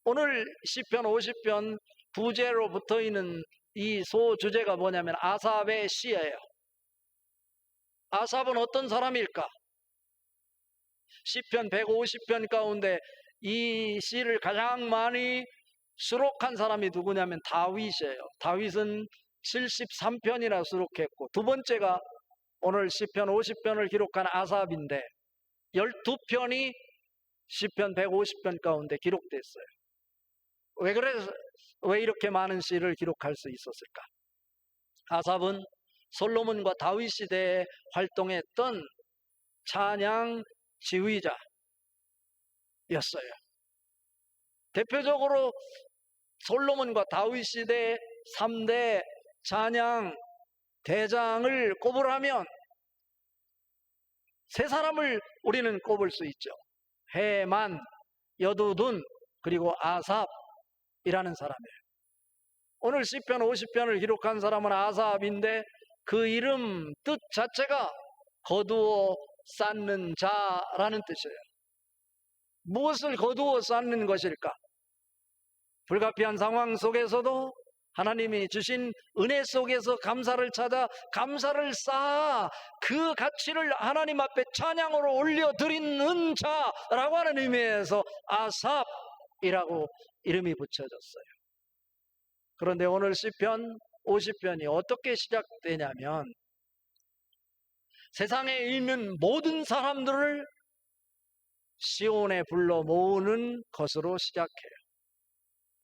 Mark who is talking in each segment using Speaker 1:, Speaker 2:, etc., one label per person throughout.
Speaker 1: 오늘 시편 50편 부제로 붙어있는 이 소주제가 뭐냐면 아삽의 시예요. 아삽은 어떤 사람일까? 시편 150편 가운데 이 시를 가장 많이 수록한 사람이 누구냐면 다윗이에요. 다윗은 73편이나 수록했고, 두 번째가 오늘 시편 50편을 기록한 아삽인데 12편이 시편 150편 가운데 기록됐어요. 왜 이렇게 많은 시를 기록할 수 있었을까? 아삽은 솔로몬과 다윗 시대에 활동했던 찬양 지휘자였어요. 대표적으로 솔로몬과 다윗 시대의 3대 찬양 대장을 꼽으라면 세 사람을 우리는 꼽을 수 있죠. 헤만, 여두둔, 그리고 아삽이라는 사람이에요. 오늘 시편 50편을 기록한 사람은 아삽인데 그 이름 뜻 자체가 거두어 쌓는 자라는 뜻이에요. 무엇을 거두어 쌓는 것일까? 불가피한 상황 속에서도 하나님이 주신 은혜 속에서 감사를 찾아 감사를 쌓아 그 가치를 하나님 앞에 찬양으로 올려드리는 자라고 하는 의미에서 아삽이라고 이름이 붙여졌어요. 그런데 오늘 시편 50편이 어떻게 시작되냐면 세상에 있는 모든 사람들을 시온에 불러 모으는 것으로 시작해요.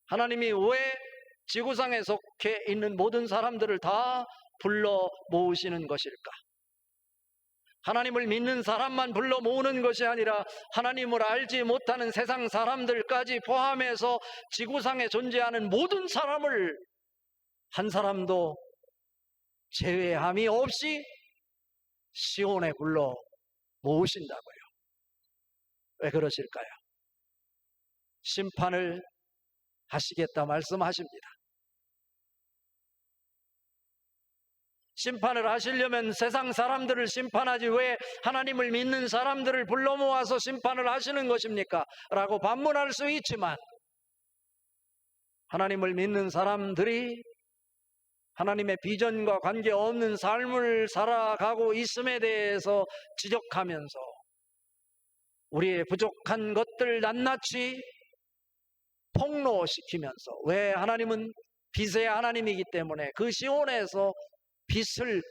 Speaker 1: 하나님이 왜 지구상에 속해 있는 모든 사람들을 다 불러 모으시는 것일까? 하나님을 믿는 사람만 불러 모으는 것이 아니라 하나님을 알지 못하는 세상 사람들까지 포함해서 지구상에 존재하는 모든 사람을 한 사람도 제외함이 없이 시온에 불러 모으신다고요. 왜 그러실까요? 심판을 하시겠다 말씀하십니다. 심판을 하시려면 세상 사람들을 심판하지 왜 하나님을 믿는 사람들을 불러 모아서 심판을 하시는 것입니까? 라고 반문할 수 있지만 하나님을 믿는 사람들이 하나님의 비전과 관계없는 삶을 살아가고 있음에 대해서 지적하면서 우리의 부족한 것들 낱낱이 폭로시키면서 왜 하나님은 빛의 하나님이기 때문에 그 시온에서 빛을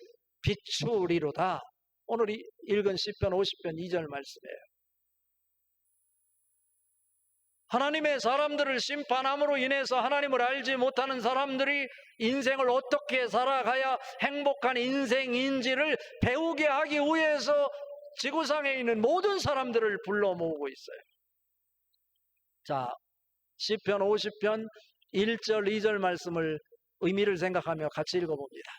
Speaker 1: 비추리로다. 오늘 읽은 시편 50편 2절 말씀이에요. 하나님의 사람들을 심판함으로 인해서 하나님을 알지 못하는 사람들이 인생을 어떻게 살아가야 행복한 인생인지를 배우게 하기 위해서 지구상에 있는 모든 사람들을 불러 모으고 있어요. 자, 시편 50편 1절 2절 말씀을 의미를 생각하며 같이 읽어봅니다.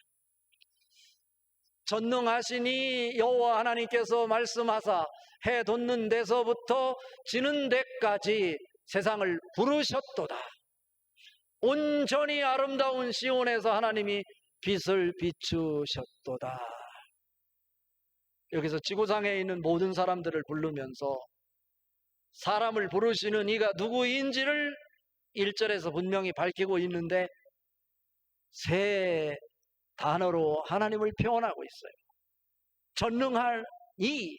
Speaker 1: 전능하시니 여호와 하나님께서 말씀하사 해 돋는 데서부터 지는 데까지 세상을 부르셨도다. 온전히 아름다운 시온에서 하나님이 빛을 비추셨도다. 여기서 지구상에 있는 모든 사람들을 부르면서 사람을 부르시는 이가 누구인지를 1절에서 분명히 밝히고 있는데 세 단어로 하나님을 표현하고 있어요. 전능할 이,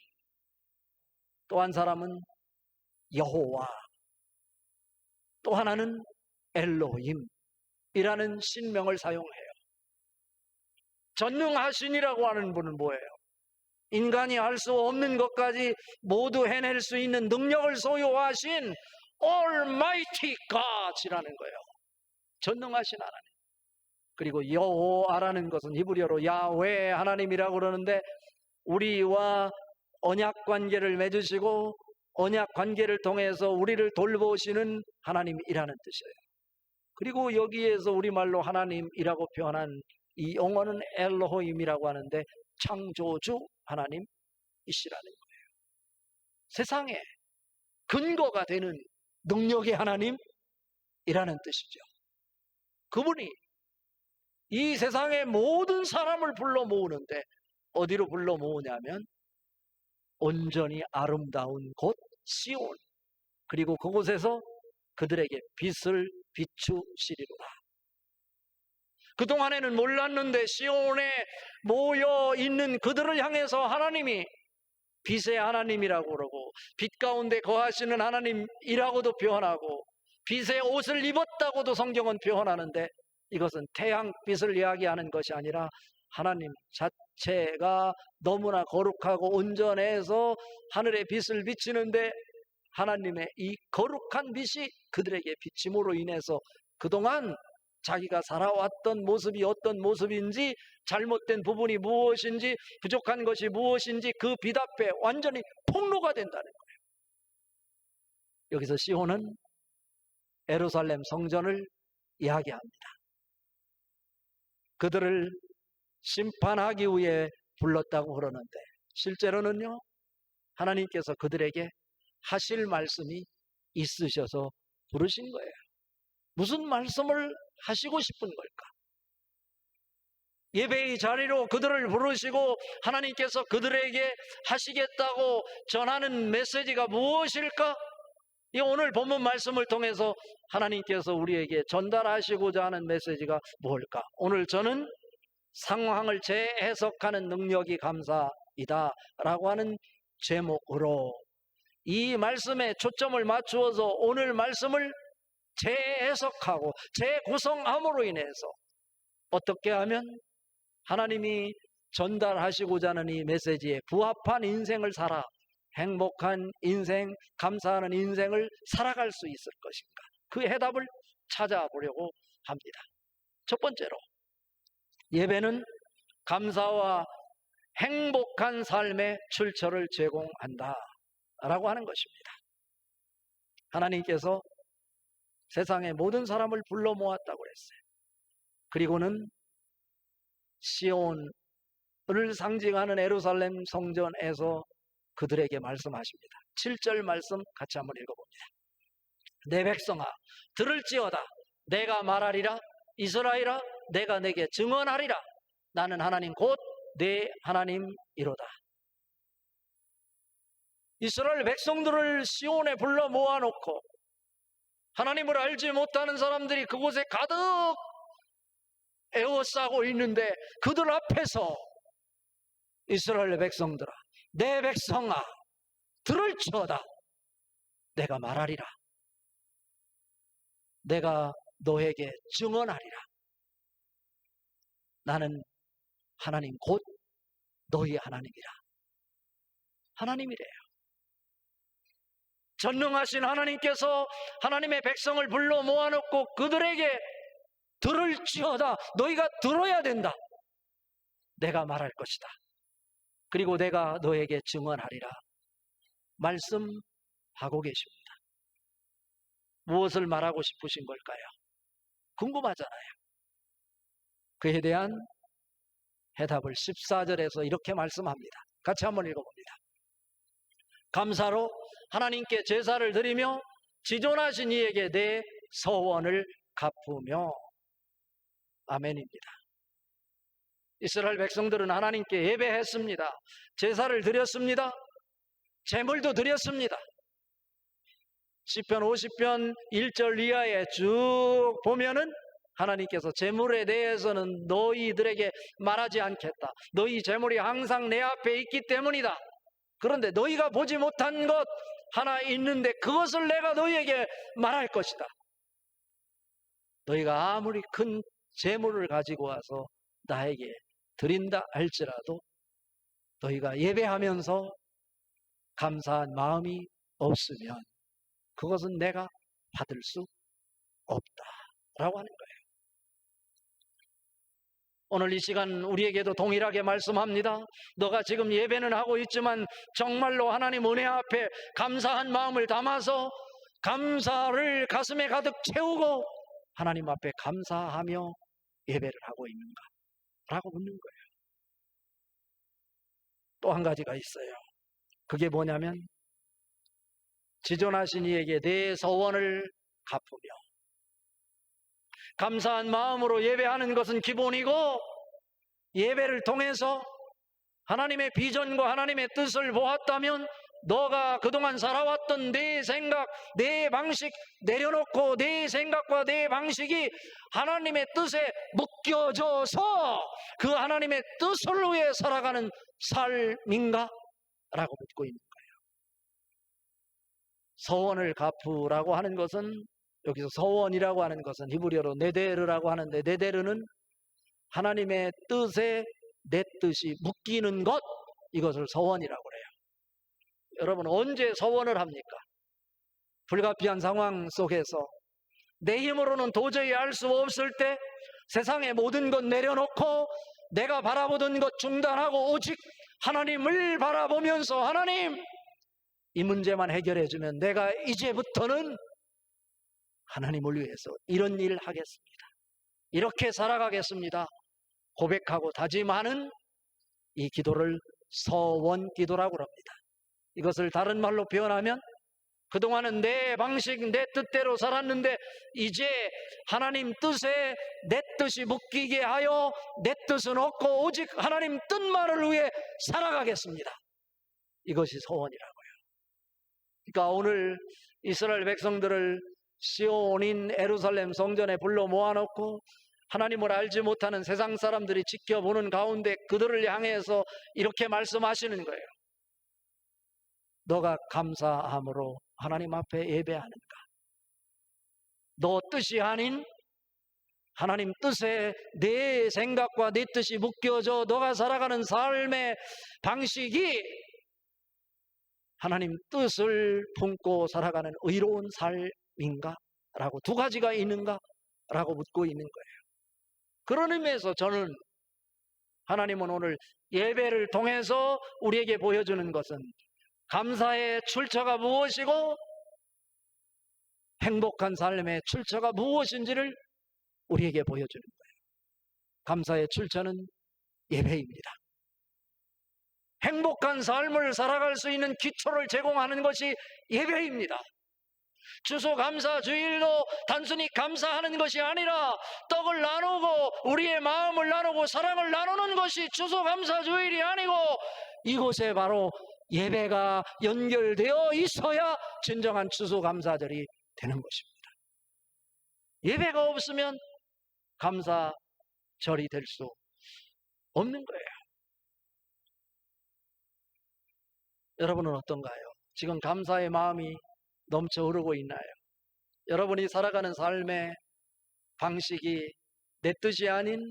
Speaker 1: 또 한 사람은 여호와, 또 하나는 엘로힘이라는 신명을 사용해요. 전능하신이라고 하는 분은 뭐예요? 인간이 할 수 없는 것까지 모두 해낼 수 있는 능력을 소유하신 Almighty God이라는 거예요. 전능하신 하나님. 그리고 여호와라는 것은 히브리어로 야훼 하나님이라고 그러는데 우리와 언약 관계를 맺으시고 언약 관계를 통해서 우리를 돌보시는 하나님이라는 뜻이에요. 그리고 여기에서 우리말로 하나님이라고 표현한 이 용어는 엘로힘이라고 하는데 창조주 하나님이시라는 거예요. 세상에 근거가 되는 능력의 하나님이라는 뜻이죠. 그분이 이 세상의 모든 사람을 불러 모으는데 어디로 불러 모으냐면 온전히 아름다운 곳 시온, 그리고 그곳에서 그들에게 빛을 비추시리로다. 그동안에는 몰랐는데 시온에 모여 있는 그들을 향해서 하나님이 빛의 하나님이라고 그러고 빛 가운데 거하시는 하나님이라고도 표현하고 빛의 옷을 입었다고도 성경은 표현하는데, 이것은 태양빛을 이야기하는 것이 아니라 하나님 자체가 너무나 거룩하고 온전해서 하늘의 빛을 비치는데, 하나님의 이 거룩한 빛이 그들에게 비침으로 인해서 그동안 자기가 살아왔던 모습이 어떤 모습인지, 잘못된 부분이 무엇인지, 부족한 것이 무엇인지 그 빛 앞에 완전히 폭로가 된다는 거예요. 여기서 시온은 예루살렘 성전을 이야기합니다. 그들을 심판하기 위해 불렀다고 그러는데, 실제로는요, 하나님께서 그들에게 하실 말씀이 있으셔서 부르신 거예요. 무슨 말씀을 하시고 싶은 걸까? 예배의 자리로 그들을 부르시고 하나님께서 그들에게 하시겠다고 전하는 메시지가 무엇일까? 이 오늘 본문 말씀을 통해서 하나님께서 우리에게 전달하시고자 하는 메시지가 뭘까? 오늘 저는 상황을 재해석하는 능력이 감사이다 라고 하는 제목으로 이 말씀에 초점을 맞추어서 오늘 말씀을 재해석하고 재구성함으로 인해서 어떻게 하면 하나님이 전달하시고자 하는 이 메시지에 부합한 인생을 살아 행복한 인생, 감사하는 인생을 살아갈 수 있을 것인가? 그 해답을 찾아보려고 합니다. 첫 번째로, 예배는 감사와 행복한 삶의 출처를 제공한다 라고 하는 것입니다. 하나님께서 세상의 모든 사람을 불러 모았다고 그랬어요. 그리고는 시온을 상징하는 예루살렘 성전에서 그들에게 말씀하십니다. 7절 말씀 같이 한번 읽어봅니다. 내 백성아 들을지어다. 내가 말하리라. 이스라엘아 내가 내게 증언하리라. 나는 하나님 곧 내 하나님이로다. 이스라엘 백성들을 시온에 불러 모아놓고 하나님을 알지 못하는 사람들이 그곳에 가득 에워싸고 있는데, 그들 앞에서 이스라엘 백성들아 내 백성아 들을지어다. 내가 말하리라. 내가 너에게 증언하리라. 나는 하나님 곧 너희 하나님이라. 하나님이래요. 전능하신 하나님께서 하나님의 백성을 불러 모아놓고 그들에게 들을지어다. 너희가 들어야 된다. 내가 말할 것이다. 그리고 내가 너에게 증언하리라. 말씀하고 계십니다. 무엇을 말하고 싶으신 걸까요? 궁금하잖아요. 그에 대한 해답을 14절에서 이렇게 말씀합니다. 같이 한번 읽어봅니다. 감사로 하나님께 제사를 드리며 지존하신 이에게 내 서원을 갚으며. 아멘입니다. 이스라엘 백성들은 하나님께 예배했습니다. 제사를 드렸습니다. 제물도 드렸습니다. 시편 50편 1절 이하에 쭉 보면은 하나님께서 제물에 대해서는 너희들에게 말하지 않겠다. 너희 제물이 항상 내 앞에 있기 때문이다. 그런데 너희가 보지 못한 것 하나 있는데 그것을 내가 너희에게 말할 것이다. 너희가 아무리 큰 제물을 가지고 와서 나에게 드린다 할지라도 너희가 예배하면서 감사한 마음이 없으면 그것은 내가 받을 수 없다라고 하는 거예요. 오늘 이 시간 우리에게도 동일하게 말씀합니다. 너가 지금 예배는 하고 있지만 정말로 하나님 은혜 앞에 감사한 마음을 담아서 감사를 가슴에 가득 채우고 하나님 앞에 감사하며 예배를 하고 있는가? 라고 묻는 거예요. 또 한 가지가 있어요. 그게 뭐냐면 지존하신 이에게 내 서원을 갚으며. 감사한 마음으로 예배하는 것은 기본이고, 예배를 통해서 하나님의 비전과 하나님의 뜻을 보았다면 너가 그동안 살아왔던 내 생각, 내 방식 내려놓고 내 생각과 내 방식이 하나님의 뜻에 묶여져서 그 하나님의 뜻을 위해 살아가는 삶인가? 라고 묻고 있는 거예요. 서원을 갚으라고 하는 것은, 여기서 서원이라고 하는 것은 히브리어로 네데르라고 하는데, 네데르는 하나님의 뜻에 내 뜻이 묶이는 것, 이것을 서원이라고 그래요. 여러분, 언제 서원을 합니까? 불가피한 상황 속에서 내 힘으로는 도저히 할 수 없을 때 세상의 모든 것 내려놓고 내가 바라보던 것 중단하고 오직 하나님을 바라보면서, 하나님, 이 문제만 해결해 주면 내가 이제부터는 하나님을 위해서 이런 일 하겠습니다, 이렇게 살아가겠습니다 고백하고 다짐하는 이 기도를 서원 기도라고 합니다. 이것을 다른 말로 표현하면, 그동안은 내 방식, 내 뜻대로 살았는데 이제 하나님 뜻에 내 뜻이 묶이게 하여 내 뜻은 없고 오직 하나님 뜻만을 위해 살아가겠습니다, 이것이 서원이라고요. 그러니까 오늘 이스라엘 백성들을 시온인 예루살렘 성전에 불러 모아놓고 하나님을 알지 못하는 세상 사람들이 지켜보는 가운데 그들을 향해서 이렇게 말씀하시는 거예요. 너가 감사함으로 하나님 앞에 예배하는가? 너 뜻이 아닌 하나님 뜻에 내 생각과 내 뜻이 묶여져 너가 살아가는 삶의 방식이 하나님 뜻을 품고 살아가는 의로운 삶인가? 라고, 두 가지가 있는가? 라고 묻고 있는 거예요. 그런 의미에서 저는, 하나님은 오늘 예배를 통해서 우리에게 보여주는 것은 감사의 출처가 무엇이고 행복한 삶의 출처가 무엇인지를 우리에게 보여주는 거예요. 감사의 출처는 예배입니다. 행복한 삶을 살아갈 수 있는 기초를 제공하는 것이 예배입니다. 추수감사주일도 단순히 감사하는 것이 아니라 떡을 나누고 우리의 마음을 나누고 사랑을 나누는 것이 추수감사주일이 아니고, 이곳에 바로 예배가 연결되어 있어야 진정한 추수감사절이 되는 것입니다. 예배가 없으면 감사절이 될 수 없는 거예요. 여러분은 어떤가요? 지금 감사의 마음이 넘쳐 흐르고 있나요? 여러분이 살아가는 삶의 방식이 내 뜻이 아닌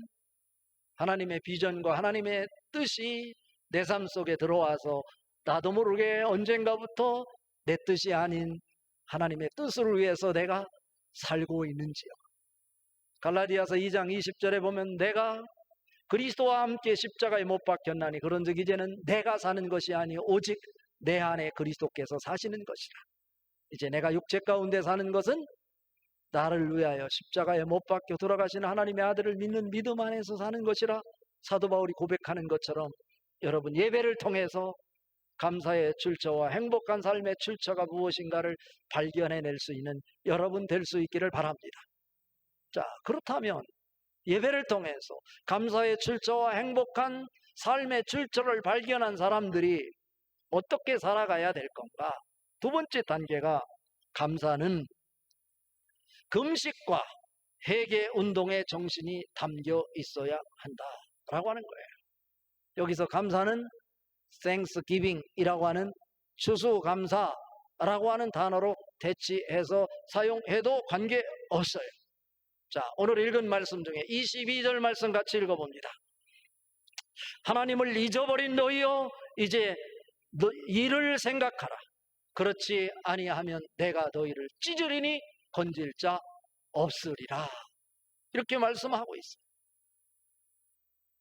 Speaker 1: 하나님의 비전과 하나님의 뜻이 내 삶 속에 들어와서 나도 모르게 언젠가부터 내 뜻이 아닌 하나님의 뜻을 위해서 내가 살고 있는지요? 갈라디아서 2장 20절에 보면, 내가 그리스도와 함께 십자가에 못 박혔나니 그런즉 이제는 내가 사는 것이 아니 오직 내 안에 그리스도께서 사시는 것이라. 이제 내가 육체 가운데 사는 것은 나를 위하여 십자가에 못 박혀 돌아가시는 하나님의 아들을 믿는 믿음 안에서 사는 것이라 사도 바울이 고백하는 것처럼, 여러분, 예배를 통해서 감사의 출처와 행복한 삶의 출처가 무엇인가를 발견해낼 수 있는 여러분 될 수 있기를 바랍니다. 자, 그렇다면 예배를 통해서 감사의 출처와 행복한 삶의 출처를 발견한 사람들이 어떻게 살아가야 될 건가? 두 번째 단계가, 감사는 금식과 회개 운동의 정신이 담겨 있어야 한다라고 하는 거예요. 여기서 감사는 Thanksgiving이라고 하는 추수감사라고 하는 단어로 대치해서 사용해도 관계없어요. 자, 오늘 읽은 말씀 중에 22절 말씀 같이 읽어봅니다. 하나님을 잊어버린 너희여, 이제 너 이를 생각하라. 그렇지 아니하면 내가 너희를 찢으리니 건질 자 없으리라. 이렇게 말씀하고 있어요.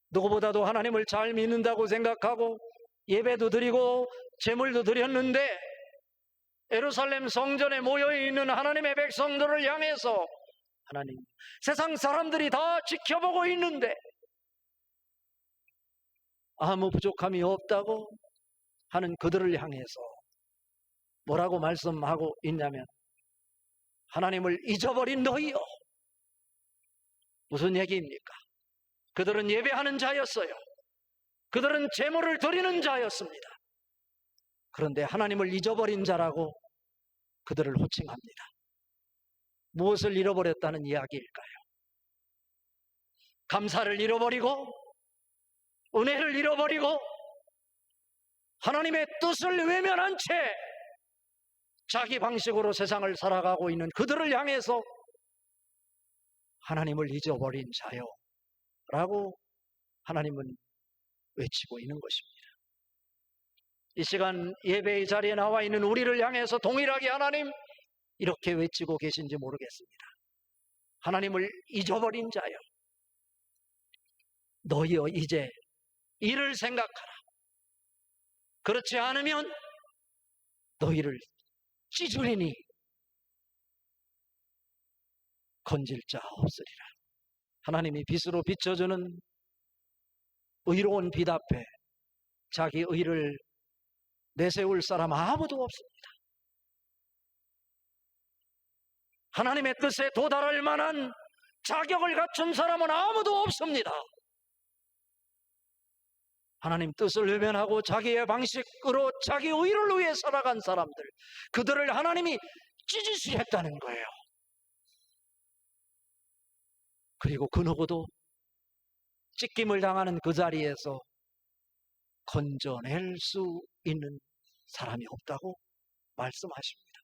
Speaker 1: 누구보다도 하나님을 잘 믿는다고 생각하고 예배도 드리고 제물도 드렸는데, 예루살렘 성전에 모여있는 하나님의 백성들을 향해서, 하나님, 세상 사람들이 다 지켜보고 있는데 아무 부족함이 없다고 하는 그들을 향해서 뭐라고 말씀하고 있냐면, 하나님을 잊어버린 너희요. 무슨 얘기입니까? 그들은 예배하는 자였어요. 그들은 제물을 드리는 자였습니다. 그런데 하나님을 잊어버린 자라고 그들을 호칭합니다. 무엇을 잃어버렸다는 이야기일까요? 감사를 잃어버리고 은혜를 잃어버리고 하나님의 뜻을 외면한 채 자기 방식으로 세상을 살아가고 있는 그들을 향해서 하나님을 잊어버린 자요 라고 하나님은 외치고 있는 것입니다. 이 시간 예배의 자리에 나와 있는 우리를 향해서 동일하게 하나님 이렇게 외치고 계신지 모르겠습니다. 하나님을 잊어버린 자요, 너희여 이제 이를 생각하라. 그렇지 않으면 너희를 찢으리니 건질 자 없으리라. 하나님이 빛으로 비춰주는 의로운 빛 앞에 자기 의를 내세울 사람 아무도 없습니다. 하나님의 뜻에 도달할 만한 자격을 갖춘 사람은 아무도 없습니다. 하나님 뜻을 외면하고 자기의 방식으로 자기 의를 위해 살아간 사람들, 그들을 하나님이 찢으시겠다는 거예요. 그리고 그 누구도 찢김을 당하는 그 자리에서 건져낼 수 있는 사람이 없다고 말씀하십니다.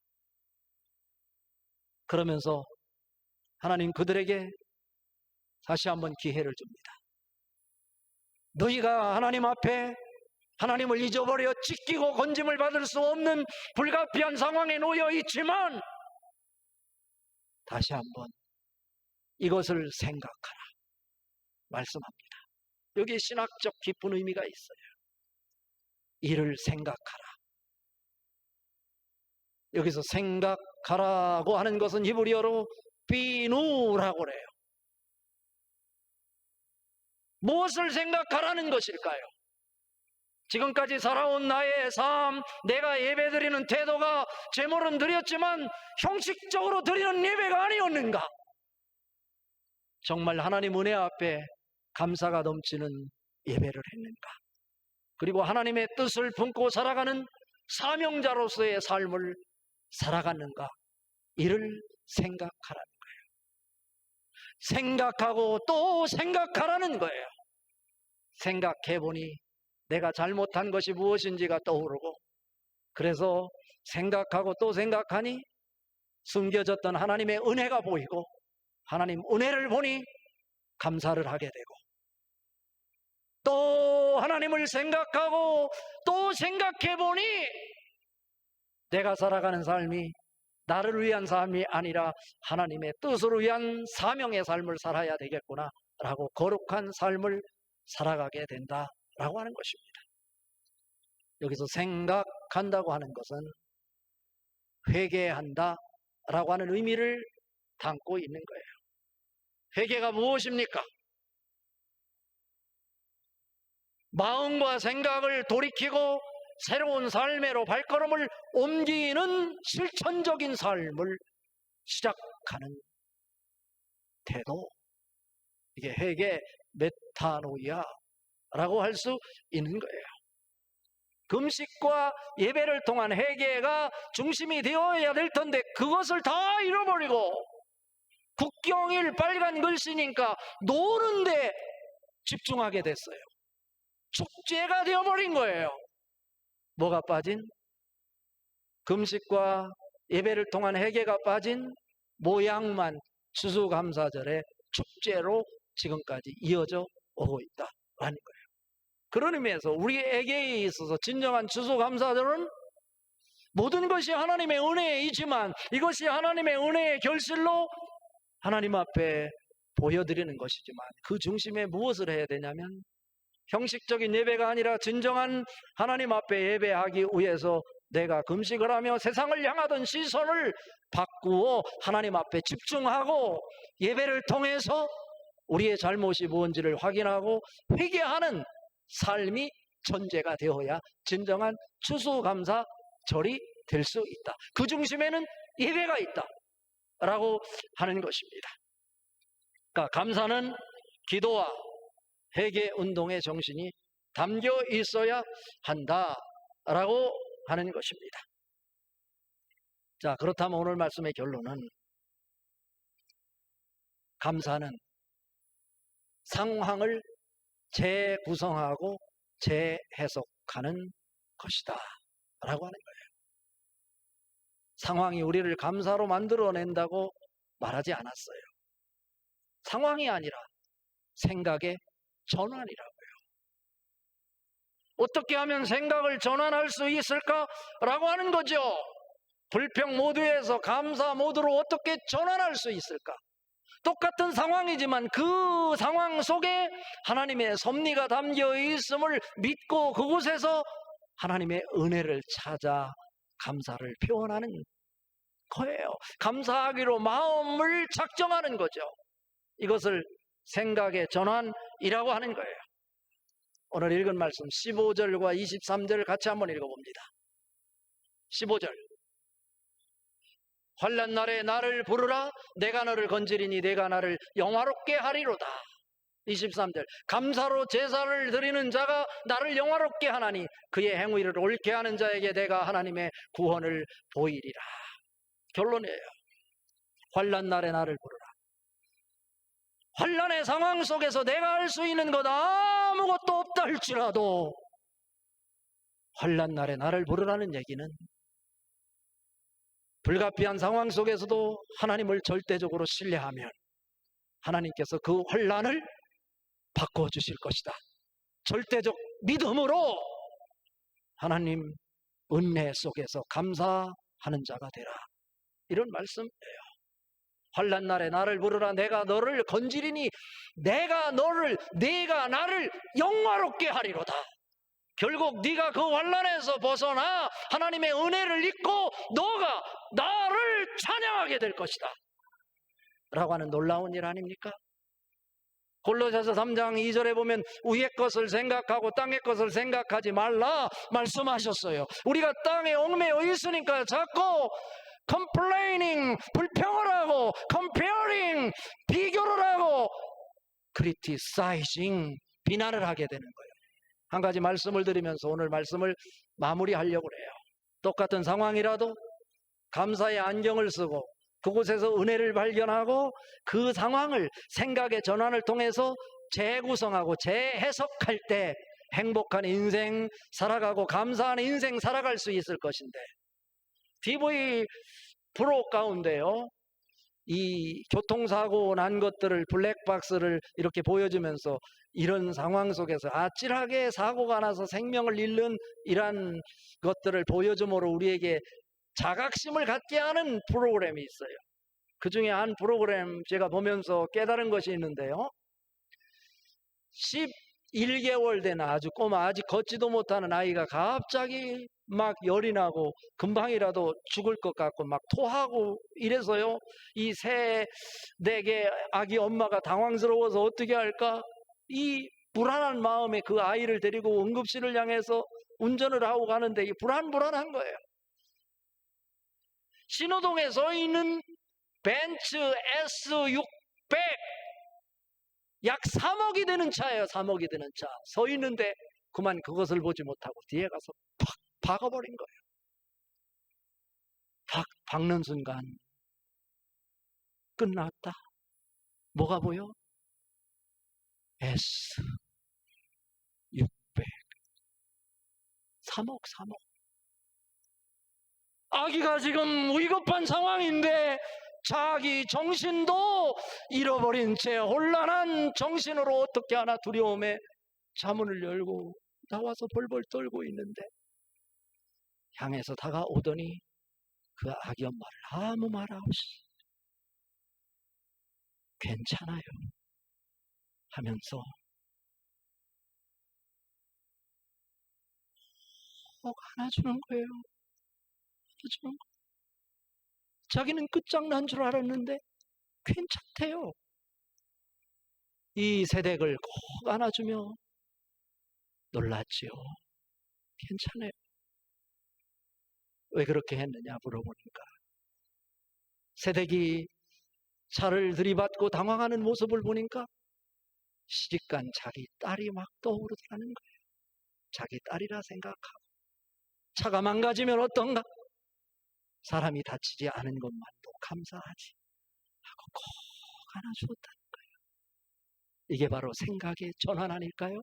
Speaker 1: 그러면서 하나님 그들에게 다시 한번 기회를 줍니다. 너희가 하나님 앞에 하나님을 잊어버려 찢기고 건짐을 받을 수 없는 불가피한 상황에 놓여 있지만 다시 한번 이것을 생각하라 말씀합니다. 여기에 신학적 깊은 의미가 있어요. 이를 생각하라. 여기서 생각하라고 하는 것은 히브리어로 비누라고 그래요. 무엇을 생각하라는 것일까요? 지금까지 살아온 나의 삶, 내가 예배드리는 태도가 제물은 드렸지만 형식적으로 드리는 예배가 아니었는가? 정말 하나님 은혜 앞에 감사가 넘치는 예배를 했는가? 그리고 하나님의 뜻을 품고 살아가는 사명자로서의 삶을 살아갔는가? 이를 생각하라는 거예요. 생각하고 또 생각하라는 거예요. 생각해보니 내가 잘못한 것이 무엇인지가 떠오르고, 그래서 생각하고 또 생각하니 숨겨졌던 하나님의 은혜가 보이고, 하나님 은혜를 보니 감사를 하게 되고, 또 하나님을 생각하고 또 생각해보니 내가 살아가는 삶이 나를 위한 삶이 아니라 하나님의 뜻을 위한 사명의 삶을 살아야 되겠구나 라고 거룩한 삶을 살아가게 된다라고 하는 것입니다. 여기서 생각한다고 하는 것은 회개한다 라고 하는 의미를 담고 있는 거예요. 회개가 무엇입니까? 마음과 생각을 돌이키고 새로운 삶으로 발걸음을 옮기는 실천적인 삶을 시작하는 태도, 이게 회개 메타노이아라고 할 수 있는 거예요. 금식과 예배를 통한 회개가 중심이 되어야 될 텐데 그것을 다 잃어버리고 국경일 빨간 글씨니까 노는데 집중하게 됐어요. 축제가 되어버린 거예요. 뭐가 빠진? 금식과 예배를 통한 회개가 빠진 모양만 추수감사절의 축제로 지금까지 이어져 오고 있다라는 거예요. 그런 의미에서 우리에게 있어서 진정한 추수감사절은 모든 것이 하나님의 은혜이지만 이것이 하나님의 은혜의 결실로 하나님 앞에 보여드리는 것이지만 그 중심에 무엇을 해야 되냐면 형식적인 예배가 아니라 진정한 하나님 앞에 예배하기 위해서 내가 금식을 하며 세상을 향하던 시선을 바꾸어 하나님 앞에 집중하고 예배를 통해서 우리의 잘못이 무엇인지를 확인하고 회개하는 삶이 전제가 되어야 진정한 추수감사절이 될 수 있다. 그 중심에는 예배가 있다 라고 하는 것입니다. 그러니까 감사는 기도와 회개 운동의 정신이 담겨 있어야 한다라고 하는 것입니다. 자, 그렇다면 오늘 말씀의 결론은 감사는 상황을 재구성하고 재해석하는 것이다 라고 하는 거예요. 상황이 우리를 감사로 만들어낸다고 말하지 않았어요. 상황이 아니라 생각의 전환이라고요. 어떻게 하면 생각을 전환할 수 있을까라고 하는 거죠. 불평 모드에서 감사 모드로 어떻게 전환할 수 있을까? 똑같은 상황이지만 그 상황 속에 하나님의 섭리가 담겨 있음을 믿고 그곳에서 하나님의 은혜를 찾아 감사를 표현하는 거예요. 감사하기로 마음을 작정하는 거죠. 이것을 생각의 전환이라고 하는 거예요. 오늘 읽은 말씀 15절과 23절 같이 한번 읽어봅니다. 15절. 환난 날에 나를 부르라. 내가 너를 건지리니 내가 나를 영화롭게 하리로다. 23절. 감사로 제사를 드리는 자가 나를 영화롭게 하나니 그의 행위를 옳게 하는 자에게 내가 하나님의 구원을 보이리라. 결론이에요. 환난 날에 나를 부르라. 환난의 상황 속에서 내가 할 수 있는 것 아무것도 없다 할지라도 환난 날에 나를 부르라는 얘기는 불가피한 상황 속에서도 하나님을 절대적으로 신뢰하면 하나님께서 그 환난을 바꿔주실 것이다. 절대적 믿음으로 하나님 은혜 속에서 감사하는 자가 되라. 이런 말씀이에요. 환난 날에 나를 부르라. 내가 너를 건지리니 내가 나를 영화롭게 하리로다. 결국 네가 그 환난에서 벗어나 하나님의 은혜를 입고 너가 나를 찬양하게 될 것이다 라고 하는 놀라운 일 아닙니까? 골로새서 3장 2절에 보면 위의 것을 생각하고 땅의 것을 생각하지 말라 말씀하셨어요. 우리가 땅에 얽매여 있으니까 자꾸 complaining, 불평을 하고 comparing, 비교를 하고 criticizing, 비난을 하게 되는 거예요. 한 가지 말씀을 드리면서 오늘 말씀을 마무리하려고 해요. 똑같은 상황이라도 감사의 안경을 쓰고 그곳에서 은혜를 발견하고 그 상황을 생각의 전환을 통해서 재구성하고 재해석할 때 행복한 인생 살아가고 감사한 인생 살아갈 수 있을 것인데, TV 프로 가운데요, 이 교통사고 난 것들을 블랙박스를 이렇게 보여주면서 이런 상황 속에서 아찔하게 사고가 나서 생명을 잃는 이러한 것들을 보여줌으로 우리에게 자각심을 갖게 하는 프로그램이 있어요. 그 중에 한 프로그램 제가 보면서 깨달은 것이 있는데요, 11개월 된 아주 꼬마, 아직 걷지도 못하는 아이가 갑자기 막 열이 나고 금방이라도 죽을 것 같고 막 토하고 이래서요, 이 세, 네 개 아기 엄마가 당황스러워서 어떻게 할까? 이 불안한 마음에 그 아이를 데리고 응급실을 향해서 운전을 하고 가는데 이 불안한 거예요. 신호등에 서 있는 벤츠 S600, 약 3억이 되는 차예요. 3억이 되는 차 서 있는데 그만 그것을 보지 못하고 뒤에 가서 팍 박아버린 거예요. 팍 박는 순간 끝났다. 뭐가 보여? S600 3억. 아기가 지금 위급한 상황인데 자기 정신도 잃어버린 채 혼란한 정신으로 어떻게 하나 두려움에 자문을 열고 나와서 벌벌 떨고 있는데, 향해서 다가오더니 그 아기 엄마를 아무 말 없이 괜찮아요 하면서 꼭 안아주는 거예요. 안아주는 거예요. 자기는 끝장난 줄 알았는데 괜찮대요. 이 세댁을 꼭 안아주며 놀랐지요. 괜찮아요. 왜 그렇게 했느냐 물어보니까 세댁이 차를 들이받고 당황하는 모습을 보니까 시집간 자기 딸이 막 떠오르더라는 거예요. 자기 딸이라 생각하고 차가 망가지면 어떤가? 사람이 다치지 않은 것만도 감사하지 하고 꼭 안아주었다는 거예요. 이게 바로 생각의 전환 아닐까요?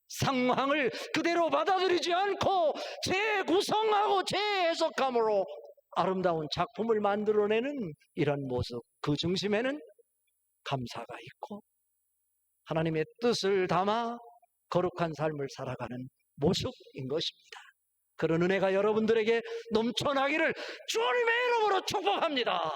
Speaker 1: 상황을 그대로 받아들이지 않고 재구성하고 재해석함으로 아름다운 작품을 만들어내는 이런 모습, 그 중심에는 감사가 있고 하나님의 뜻을 담아 거룩한 삶을 살아가는 모습인 것입니다. 그런 은혜가 여러분들에게 넘쳐나기를 주님의 이름으로 축복합니다.